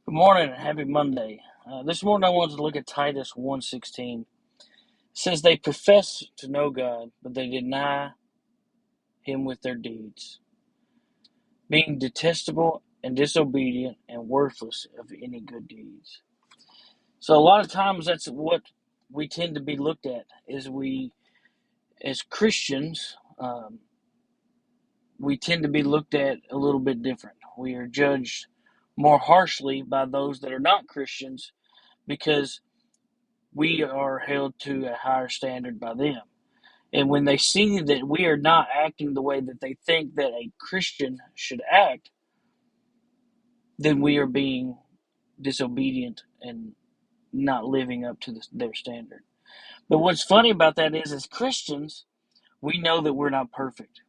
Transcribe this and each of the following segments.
Good morning and happy Monday. This morning I wanted to look at Titus 1:16. It says they profess to know God, but they deny him with their deeds, being detestable and disobedient and worthless of any good deeds. So a lot of times that's what we tend to be looked at is as Christians, we tend to be looked at a little bit different. We are judged more harshly by those that are not Christians because we are held to a higher standard by them. And when they see that we are not acting the way that they think that a Christian should act, then we are being disobedient and not living up to their standard. But what's funny about that is, as Christians, we know that we're not perfect.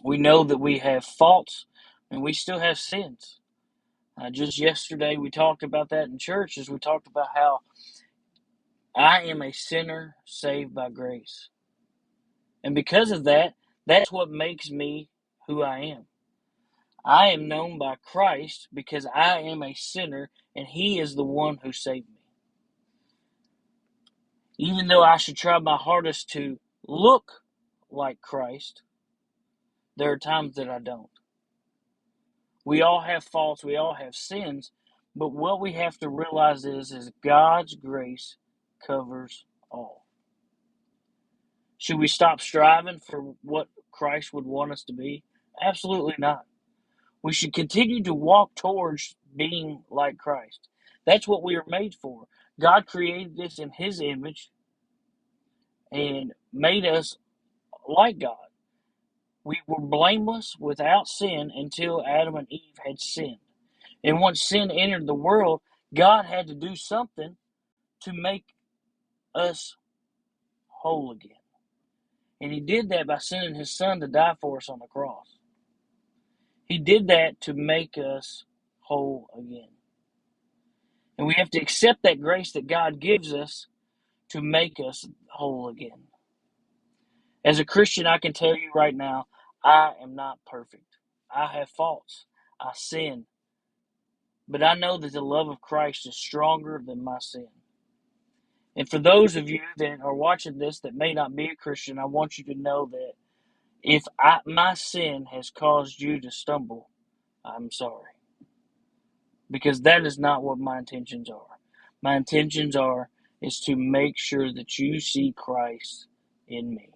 We know that we have faults and we still have sins. Just yesterday, we talked about that in church as we talked about how I am a sinner saved by grace. And because of that, that's what makes me who I am. I am known by Christ because I am a sinner and He is the one who saved me. Even though I should try my hardest to look like Christ, there are times that I don't. We all have faults, we all have sins, but what we have to realize is God's grace covers all. Should we stop striving for what Christ would want us to be? Absolutely not. We should continue to walk towards being like Christ. That's what we are made for. God created us in His image and made us like God. We were blameless without sin until Adam and Eve had sinned. And once sin entered the world, God had to do something to make us whole again. And He did that by sending His Son to die for us on the cross. He did that to make us whole again. And we have to accept that grace that God gives us to make us whole again. As a Christian, I can tell you right now, I am not perfect. I have faults. I sin. But I know that the love of Christ is stronger than my sin. And for those of you that are watching this that may not be a Christian, I want you to know that if my sin has caused you to stumble, I'm sorry. Because that is not what my intentions are. My intentions is to make sure that you see Christ in me.